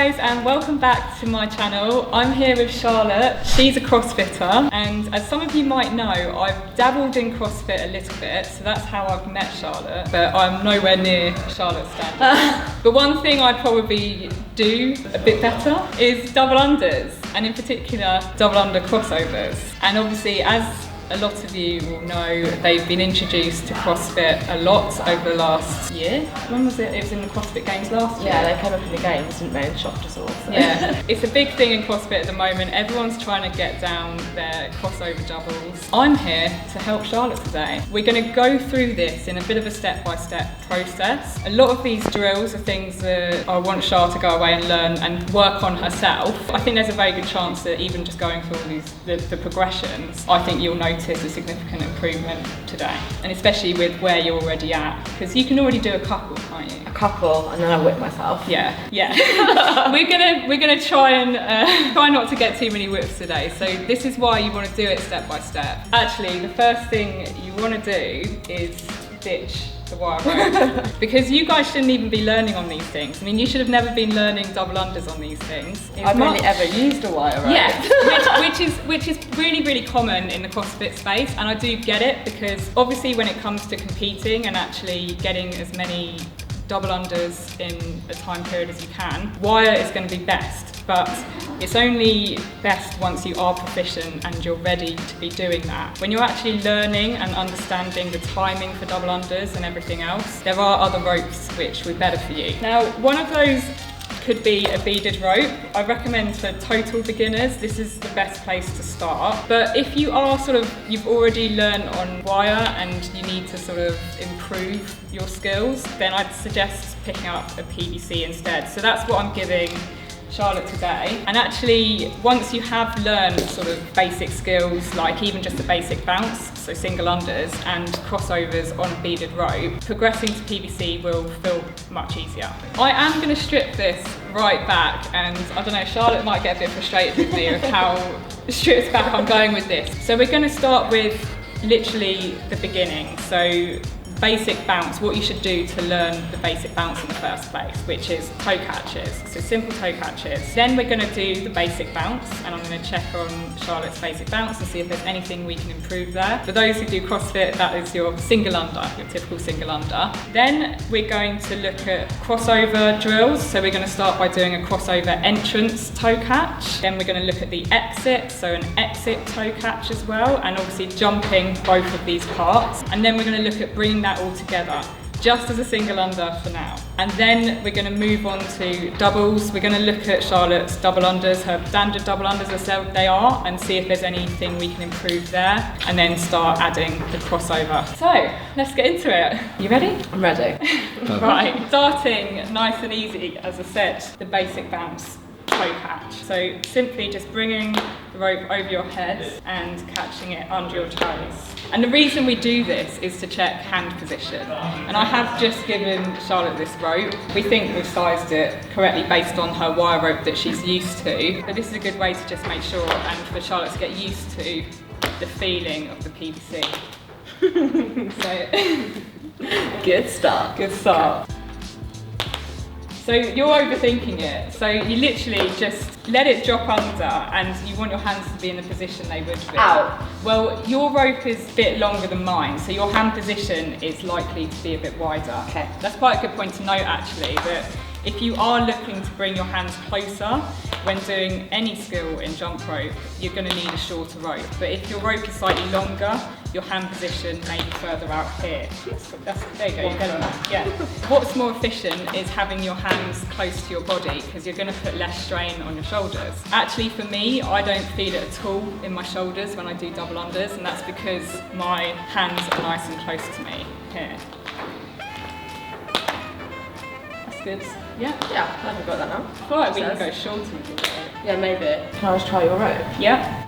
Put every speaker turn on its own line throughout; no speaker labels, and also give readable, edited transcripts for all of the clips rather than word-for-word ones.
guys, and welcome back to my channel. I'm here with Charlotte. She's a CrossFitter, and as some of you might know, I've dabbled in CrossFit a little bit, so that's how I've met Charlotte, but I'm nowhere near Charlotte's standards. But one thing I'd probably do a bit better is double unders, and in particular double under crossovers. And obviously, as a lot of you will know, they've been introduced to CrossFit a lot over the last year. When was it? It was in the CrossFit Games last year.
Yeah, they came up in the games, didn't they, and shocked us all. So.
Yeah, it's a big thing in CrossFit at the moment. Everyone's trying to get down their crossover doubles. I'm here to help Charlotte today. We're going to go through this in a bit of a step-by-step process. A lot of these drills are things that I want Charlotte to go away and learn and work on herself. I think there's a very good chance that even just going through all these, the progressions, I think you'll notice a significant improvement today, and especially with where you're already at, because you can already do a couple, can't you?
A couple, and then I whip myself.
Yeah. we're gonna try and try not to get too many whips today. So this is why you want to do it step by step. Actually, the first thing you want to do is ditch the wire rope, because you guys shouldn't even be learning on these things. I mean, you should have never been learning double unders on these things.
I've only ever used a wire rope.
Yeah, which is really common in the CrossFit space, and I do get it, because obviously when it comes to competing and actually getting as many double unders in a time period as you can, wire is going to be best, but it's only best once you are proficient and you're ready to be doing that. When you're actually learning and understanding the timing for double unders and everything else, there are other ropes which would be better for you. Now, one of those could be a beaded rope. I recommend for total beginners, this is the best place to start. But if you are you've already learned on wire and you need to sort of improve your skills, then I'd suggest picking up a PVC instead. So that's what I'm giving Charlotte today. And actually, once you have learned sort of basic skills, like even just a basic bounce, so single unders and crossovers on a beaded rope, progressing to PVC will feel much easier. I am going to strip this right back, and I don't know, Charlotte might get a bit frustrated with me of how stripped back I'm going with this. So we're going to start with literally the beginning. So basic bounce, what you should do to learn the basic bounce in the first place, which is toe catches, so simple toe catches. Then we're going to do the basic bounce, and I'm going to check on Charlotte's basic bounce and see if there's anything we can improve there. For those who do CrossFit, that is your single under, your typical single under. Then we're going to look at crossover drills, so we're going to start by doing a crossover entrance toe catch. Then we're going to look at the exit, so an exit toe catch as well, and obviously jumping both of these parts. And then we're going to look at bringing that all together just as a single under for now. And then we're going to move on to doubles. We're going to look at Charlotte's double unders, her standard double unders as they are, and see if there's anything we can improve there, and then start adding the crossover. So let's get into it. You ready?
I'm ready.
Right, starting nice and easy, as I said, the basic bounce toe catch. So simply just bringing the rope over your head and catching it under your toes. And the reason we do this is to check hand position. And I have just given Charlotte this rope. We think we've sized it correctly based on her wire rope that she's used to. But this is a good way to just make sure, and for Charlotte to get used to the feeling of the PVC. So,
Good start.
Good start. So you're overthinking it. So you literally just let it drop under, and you want your hands to be in the position they would be.
Ow.
Well, your rope is a bit longer than mine, so your hand position is likely to be a bit wider.
Okay.
That's quite a good point to note, actually, that if you are looking to bring your hands closer when doing any skill in jump rope, you're going to need a shorter rope. But if your rope is slightly longer, your hand position may be further out here. There you go, you're getting that. Yeah. What's more efficient is having your hands close to your body, because you're going to put less strain on your shoulders. Actually, for me, I don't feel it at all in my shoulders when I do double unders, and that's because my hands are nice and close to me here. That's good. Yeah?
Yeah, I think I've got that now.
I feel like we can go shorter with your rope.
Yeah, maybe. Can I just try your rope?
Yeah.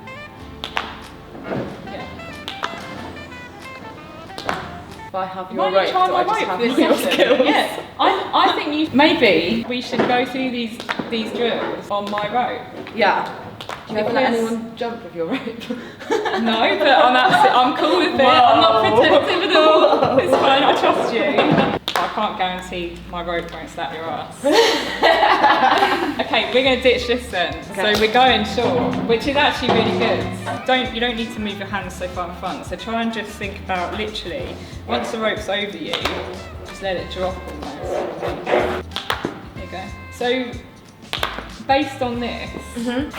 If I have your
Why don't
rope,
you try
do
my
I just
rope
have
this
your
session?
skills?
Yeah. I think maybe we should go through these drills on my rope.
Yeah. Do you ever let
Because-
anyone jump with your rope?
No, but I'm cool with it. I'm not protective at all. It's fine, I trust you. I can't guarantee my rope won't slap your ass. Okay, we're going to ditch this then.
Okay.
So we're going short, which is actually really good. You don't need to move your hands so far in front. So try and just think about literally, once the rope's over you, just let it drop almost. There you go. So based on this,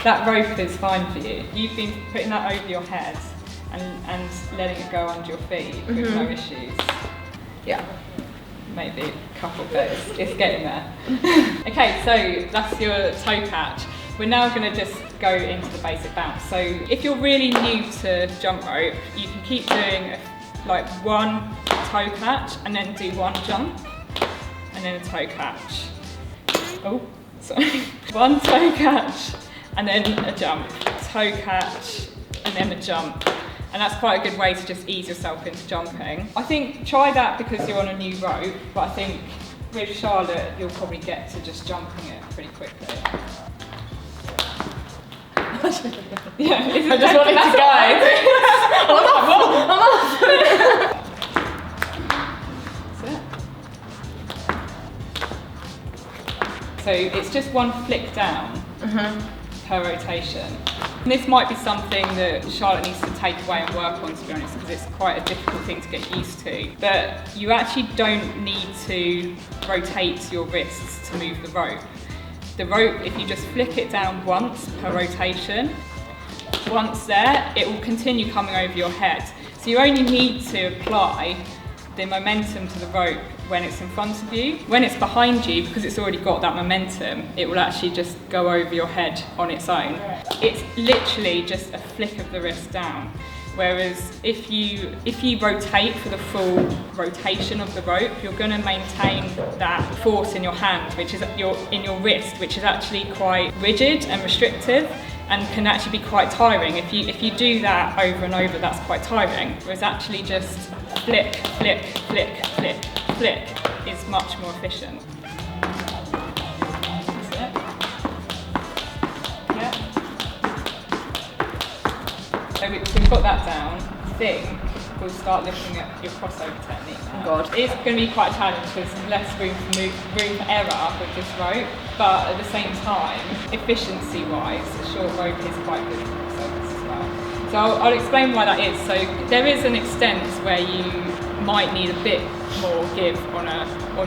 that rope is fine for you. You've been putting that over your head and letting it go under your feet with no issues.
Yeah.
Maybe a couple, but it's getting there. Okay, so that's your toe catch. We're now going to just go into the basic bounce. So if you're really new to jump rope, you can keep doing like one toe catch and then do one jump and then a toe catch. Oh, sorry. One toe catch and then a jump, toe catch and then a jump. And that's quite a good way to just ease yourself into jumping. I think try that because you're on a new rope, but I think with Charlotte, you'll probably get to just jumping it pretty quickly. Yeah,
I just wanted to go. I'm off.
That's it. So it's just one flick down per rotation. And this might be something that Charlotte needs to take away and work on, to be honest, because it's quite a difficult thing to get used to. But you actually don't need to rotate your wrists to move the rope. The rope, if you just flick it down once per rotation, once there, it will continue coming over your head. So you only need to apply the momentum to the rope when it's in front of you. When it's behind you, because it's already got that momentum, it will actually just go over your head on its own. It's literally just a flick of the wrist down. Whereas if you rotate for the full rotation of the rope, you're going to maintain that force in your hand, which is in your wrist, which is actually quite rigid and restrictive and can actually be quite tiring. If you do that over and over, that's quite tiring. Whereas actually just flick, flick, flick, flick, flick is much more efficient. That's it. Yeah. So we've got that down. I think we'll start looking at your crossover technique now.
Oh God.
It's going to be quite a challenge because there's less room for error with this rope, but at the same time, efficiency-wise, the short rope is quite good for crossovers as well. So I'll explain why that is. So there is an extent where you might need a bit more give on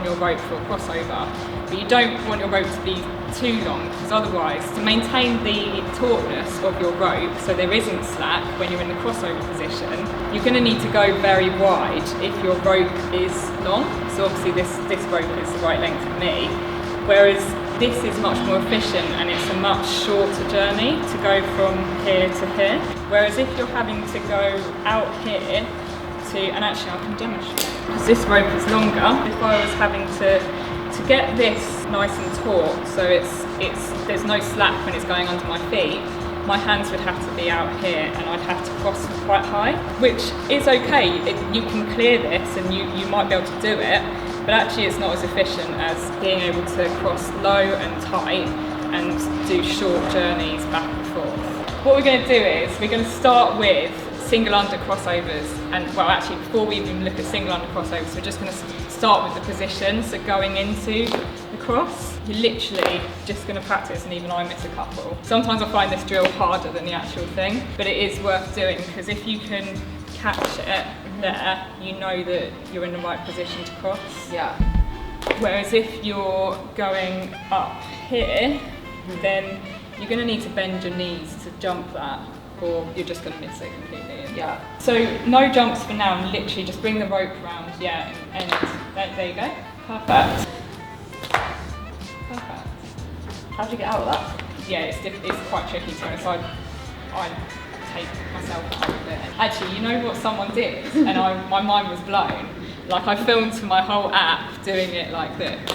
your rope for a crossover, but you don't want your rope to be too long, because otherwise, to maintain the tautness of your rope so there isn't slack when you're in the crossover position, you're going to need to go very wide if your rope is long. So obviously this rope is the right length for me, whereas this is much more efficient and it's a much shorter journey to go from here to here. Whereas if you're having to go out here and actually I can demonstrate, because this rope is longer, if I was having to get this nice and taut, so there's no slack when it's going under my feet, my hands would have to be out here and I'd have to cross quite high, which is okay. You can clear this and you might be able to do it, but actually it's not as efficient as being able to cross low and tight and do short journeys back and forth. What we're going to do is we're going to start with single under crossovers, and well, actually before we even look at single under crossovers, we're just going to start with the position. So going into the cross, you're literally just going to practice, and even I miss a couple. Sometimes I find this drill harder than the actual thing, but it is worth doing, because if you can catch it there, you know that you're in the right position to cross.
Yeah.
Whereas if you're going up here, then you're going to need to bend your knees to jump that, or you're just going to miss it completely.
Yeah.
So no jumps for now, and literally just bring the rope around, yeah, and there you go. Perfect. Perfect.
How'd you get out of that?
Yeah, it's quite tricky to be honest. I take myself out of it. Actually, you know what someone did, and my mind was blown. Like, I filmed my whole app doing it like this,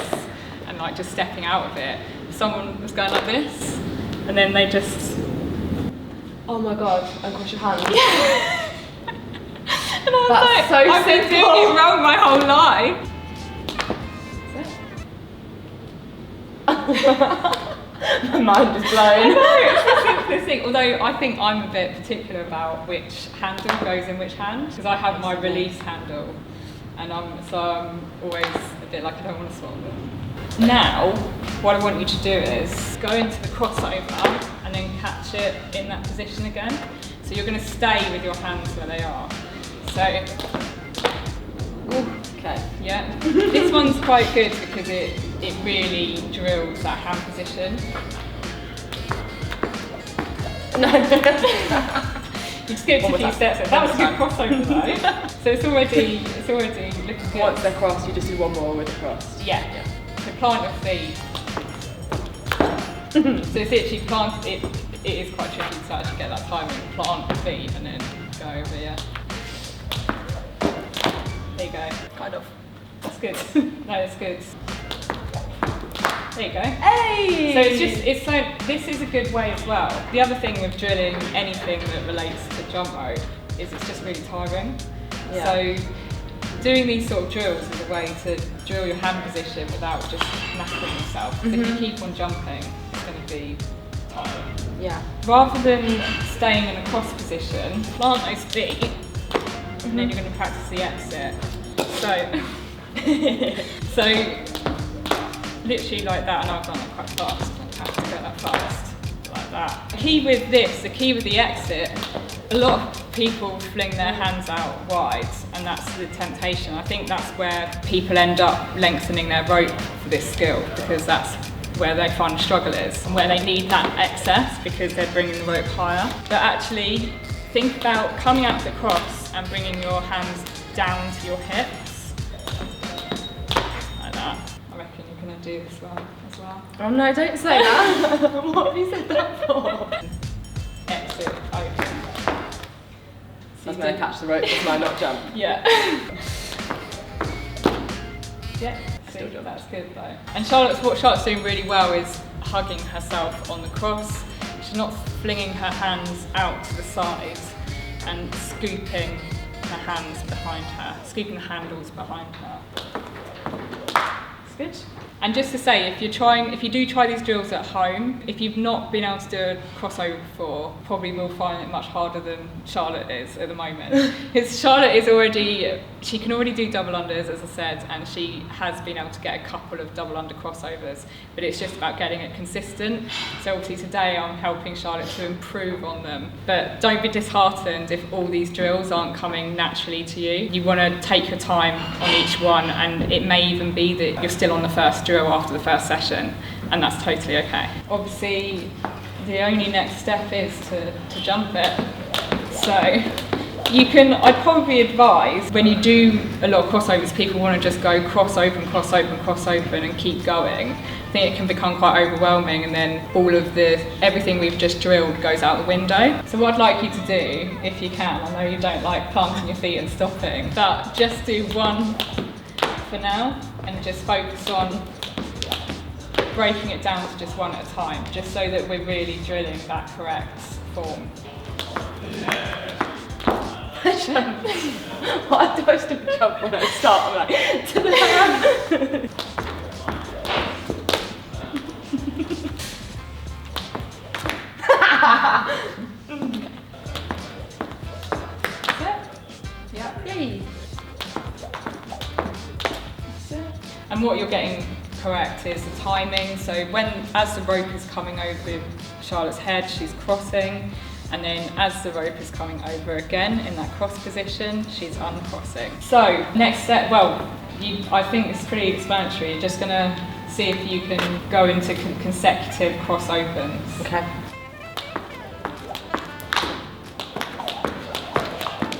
and like just stepping out of it. Someone was going like this, and then they just.
Oh my God, uncross your hands.
And I was
That's
like,
so
I've been doing it wrong my whole life.
My mind is blown.
I know, it's the simplest thing. Although I think I'm a bit particular about which handle goes in which hand, because I have my release handle, and so I'm always a bit like I don't want to swap them. Now, what I want you to do is go into the crossover and then catch it in that position again. So you're going to stay with your hands where they are. So,
Okay.
yeah, this one's quite good because it really drills that hand position.
No.
You skipped a few steps. That was a good crossover though. So it's already looking good.
Once they're crossed, you just do one more with the crossed.
Yeah. So plant your feet. So it's literally plant. It is quite tricky to actually get that timing. Plant your feet and then go over. Yeah. There you go.
Kind of.
That's good. No, that's good. There you go.
Hey!
So it's like, this is a good way as well. The other thing with drilling anything that relates to jump rope is it's just really tiring.
Yeah.
So doing these sort of drills is a way to drill your hand position without just knackering yourself. Because if you keep on jumping, it's going to be tiring.
Yeah.
Rather than staying in a cross position, plant those feet, and then you're going to practice the exit. So literally like that, and I've done it quite fast. I have to go that fast, like that. The key with this, the key with the exit, a lot of people fling their hands out wide, and that's the temptation. I think that's where people end up lengthening their rope for this skill, because that's where they find the struggle is, and where they need that excess because they're bringing the rope higher. But actually, think about coming out to the cross and bringing your hands down to your hips, like that. I reckon you're going to do this well as well.
Oh no, don't say that. What have you said that for?
Exit, open.
I was going to catch the rope, just might not jump.
Yeah. Yeah, see, that's good though. And what Charlotte's doing really well is hugging herself on the cross. She's not flinging her hands out to the side and scooping her hands behind her, scooping the handles behind her. It's good. And just to say, if you do try these drills at home, if you've not been able to do a crossover before, probably will find it much harder than Charlotte is at the moment. Because Charlotte she can already do double unders, as I said, and she has been able to get a couple of double under crossovers, but it's just about getting it consistent. So obviously today I'm helping Charlotte to improve on them. But don't be disheartened if all these drills aren't coming naturally to you. You want to take your time on each one, and it may even be that you're still on the first drill after the first session, and that's totally okay. Obviously, the only next step is to jump it. So I'd probably advise, when you do a lot of crossovers, people want to just go cross open, cross open, cross open and keep going. I think it can become quite overwhelming, and then everything we've just drilled goes out the window. So what I'd like you to do, if you can, I know you don't like planting your feet and stopping, but just do one for now and just focus on breaking it down to just one at a time, just so that we're really drilling that correct form.
What do I still jump when I start? I'm like, to the hand.
That's it. Yeah.
Yay.
That's it. And what you're getting correct is the timing. So as the rope is coming over Charlotte's head, she's crossing, and then as the rope is coming over again in that cross position, she's uncrossing. So next step, I think it's pretty explanatory. You're just going to see if you can go into consecutive cross opens.
Okay.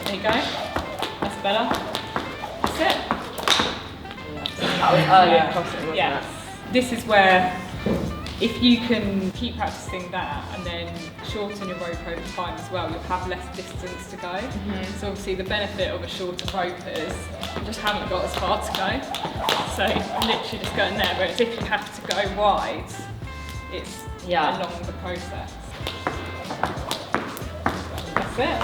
There you go. That's better. That's it.
That was earlier crossing, wasn't
Yes. This is where, if you can keep practicing that and then shorten your rope over time as well, you'll have less distance to go. So obviously the benefit of a shorter rope is you just haven't got as far to go. So literally just going there, whereas if you have to go wide, it's a longer process. That's it.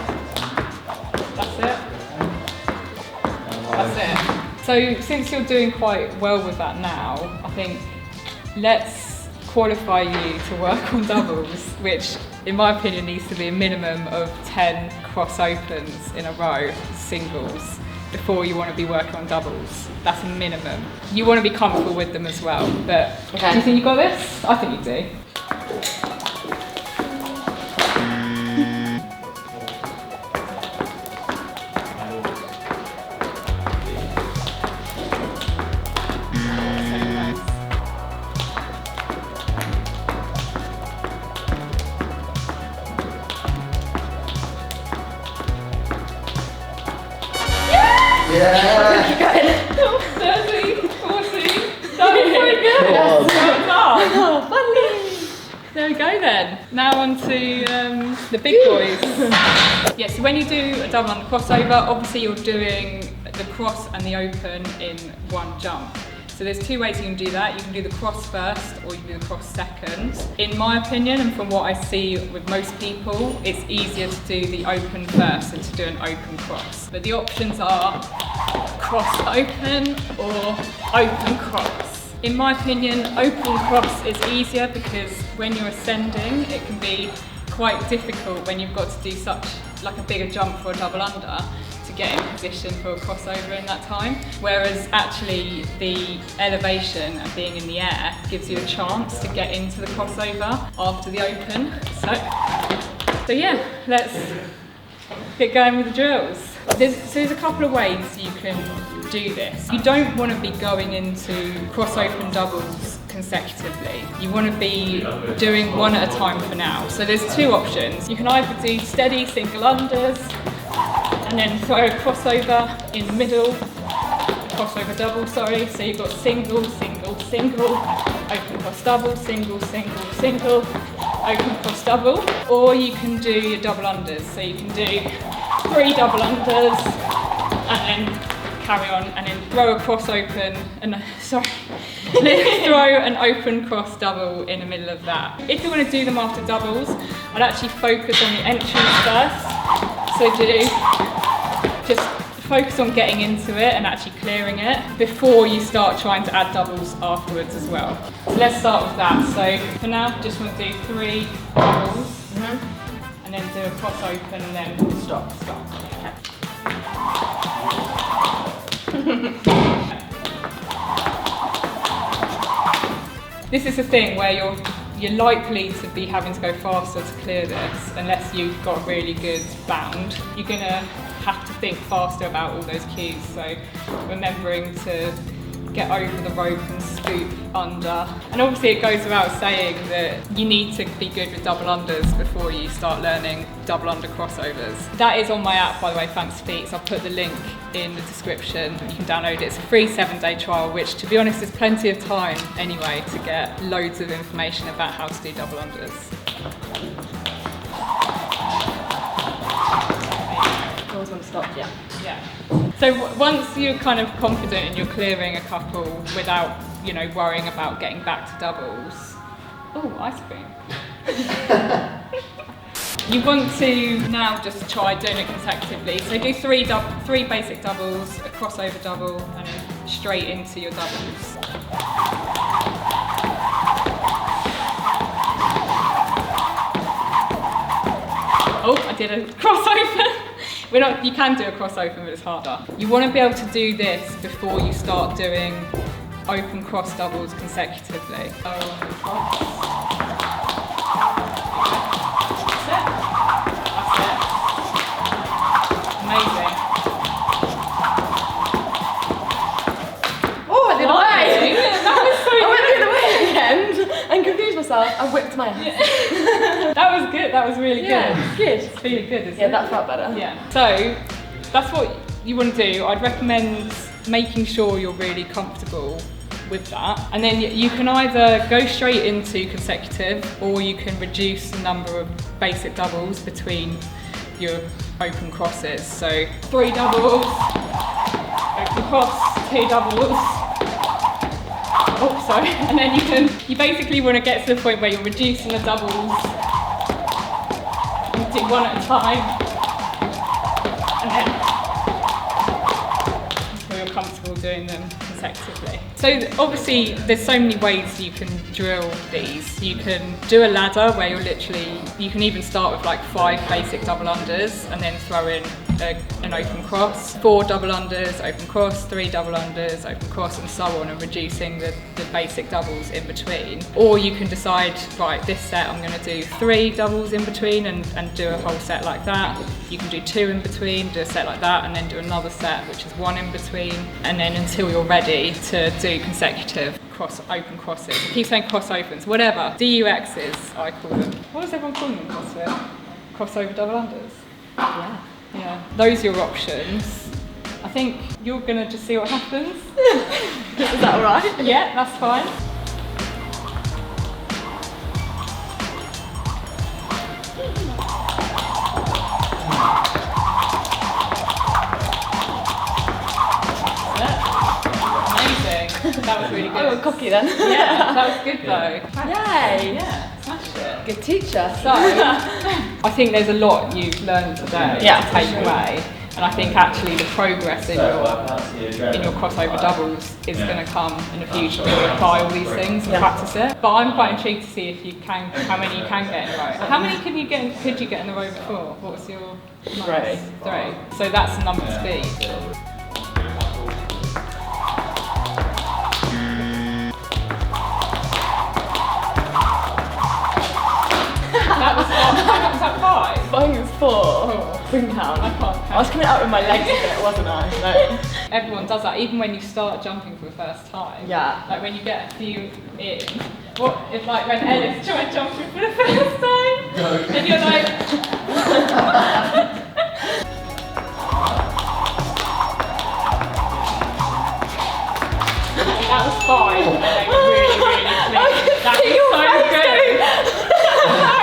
That's it. That's it. So since you're doing quite well with that now, I think let's qualify you to work on doubles, which in my opinion needs to be a minimum of 10 cross opens in a row, singles, before you want to be working on doubles. That's a minimum. You want to be comfortable with them as well, but
Okay.
do you think you got this? I think you do.
Yeah!
30, 40, that was pretty good.
Yes.
Well done. Funny. There we go then. Now on to the big boys. Yeah, so when you do a double under crossover, obviously you're doing the cross and the open in one jump. So there's two ways you can do that. You can do the cross first or you can do the cross second. In my opinion, and from what I see with most people, it's easier to do the open first than to do an open cross. But the options are cross open or open cross. In my opinion, open cross is easier because when you're ascending, it can be quite difficult when you've got to do such like a bigger jump for a double under to get in position for a crossover in that time. Whereas actually the elevation and being in the air gives you a chance to get into the crossover after the open. So yeah, let's get going with the drills. There's a couple of ways you can do this. You don't want to be going into cross open doubles consecutively. You want to be doing one at a time for now. So there's two options. You can either do steady single unders and then throw a crossover in the middle, crossover double, sorry. So you've got single, single, single, open cross double, single, single, single, open cross double. Or you can do your double unders. So you can do 3 double unders and then carry on and then throw a cross open and then throw an open cross double in the middle of that. If you want to do them after doubles, I'd actually focus on the entries first. So just focus on getting into it and actually clearing it before you start trying to add doubles afterwards as well. So let's start with that. So for now, just want to do 3 doubles and then do a cross open and then stop. This is the thing where you're likely to be having to go faster to clear this unless you've got a really good bound. You're going to have to think faster about all those cues, so remembering to get over the rope and scoop under. And obviously it goes without saying that you need to be good with double unders before you start learning double under crossovers. That is on my app, by the way, Fancy Feet, so I'll put the link in the description. You can download it. It's a free 7-day trial, which to be honest is plenty of time anyway to get loads of information about how to do double unders.
Always want to stop, yeah.
Yeah. So once you're kind of confident and you're clearing a couple without, worrying about getting back to doubles. Oh, ice cream. You want to now just try doing it consecutively. So do 3 basic doubles, a crossover double, and then straight into your doubles. Oh, I did a crossover. You can do a crossover, but it's harder. You want to be able to do this before you start doing open cross doubles consecutively. Open cross. That's it. Amazing.
Oh, I did
Amazing.
away!
That was so
I went
good.
the other way again and confused myself and whipped my ass.
Yeah. That was good. That was really good.
Yeah, good.
It's really good, isn't it?
Yeah, that felt better.
Yeah. So that's what you want to do. I'd recommend making sure you're really comfortable with that. And then you can either go straight into consecutive or you can reduce the number of basic doubles between your open crosses. So 3 doubles, open cross, 2 doubles. Oh, sorry. And then you basically want to get to the point where you're reducing the doubles. You do 1 at a time. And then until you're comfortable doing them consecutively. So obviously there's so many ways you can drill these. You can do a ladder where you can even start with like 5 basic double unders and then throw in an open cross, 4 double unders, open cross, 3 double unders, open cross, and so on, and reducing the basic doubles in between. Or you can decide, right, this set I'm going to do 3 doubles in between and do a whole set like that. You can do 2 in between, do a set like that, and then do another set which is 1 in between, and then until you're ready to do consecutive open crosses. I keep saying cross opens, whatever. DUXs, I call them. What does everyone call them in CrossFit? Crossover double unders?
Yeah.
Yeah. Those are your options. I think you're going to just see what happens.
Is that alright?
Yeah, that's fine. That was really good.
Oh, cocky then.
Yeah, that was good though.
Yay!
Yeah, smashed it.
Good teacher.
So, I think there's a lot you've learned today to take away. And I think actually the progress in your crossover doubles is going to come in the future when you apply all these things and practice it. But I'm quite intrigued to see if you can, how many you can get in a row. How many could you get in a row before? What was your max? 3. So that's the number to beat. That was 5?
I think it was 4.
Oh.
Bring down.
I can't count.
I was coming out with my legs a bit, wasn't I? So.
Everyone does that, even when you start jumping for the first time.
Yeah.
Like when you get a few in. What if, like, when Ellis tried jumping for the first time, and you're like. That was 5. And they were really, really clean. That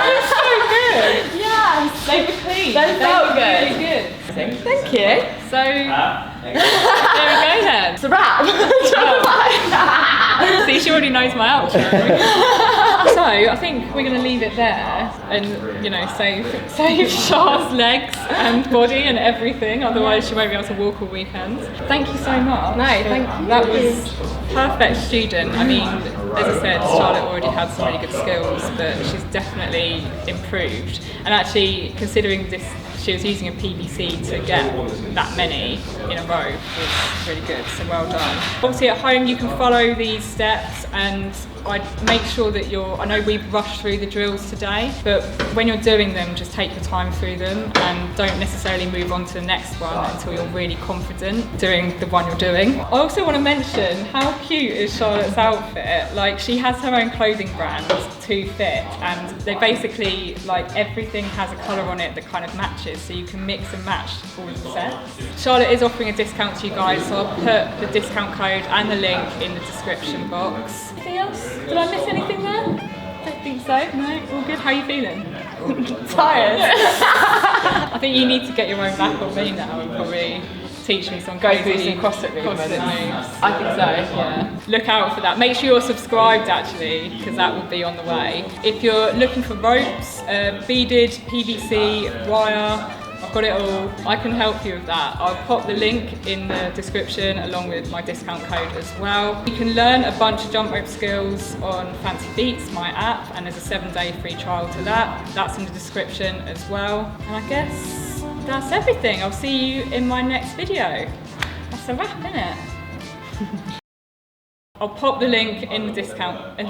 is so good.
Yes!
They were clean.
They felt good.
Really good.
Thank you.
So, there we go then.
It's a wrap.
See, she already knows my outro. So, I think we're going to leave it there and, you know, save Char's legs and body and everything, otherwise she won't be able to walk all weekend. Thank you so much.
No, thank you.
That was perfect student. I mean, as I said, Charlotte already had some really good skills, but she's definitely improved. And actually, considering this, she was using a PVC to get that many in a row was really good, so well done. Obviously at home you can follow these steps, and I'd make sure that I know we've rushed through the drills today, but when you're doing them, just take your time through them and don't necessarily move on to the next one until you're really confident doing the one you're doing. I also want to mention, how cute is Charlotte's outfit? Like, she has her own clothing brand, Too Fit, and they basically, like, everything has a colour on it that kind of matches, so you can mix and match all of the sets. Charlotte is offering a discount to you guys, so I'll put the discount code and the link in the description box. Anything else? Did I miss anything there? Don't think so. No, all good. How are you feeling?
Tired.
I think you need to get your own back on me now and probably teach me some
Go through some CrossFit moves.
I think so, yeah. Look out for that. Make sure you're subscribed actually, because that will be on the way. If you're looking for ropes, beaded, PVC, wire, I've got it all. I can help you with that. I'll pop the link in the description along with my discount code as well. You can learn a bunch of jump rope skills on Fancy Beats, my app, and there's a 7-day free trial to that. That's in the description as well. And I guess that's everything. I'll see you in my next video. That's a wrap, isn't it? I'll pop the link in the discount.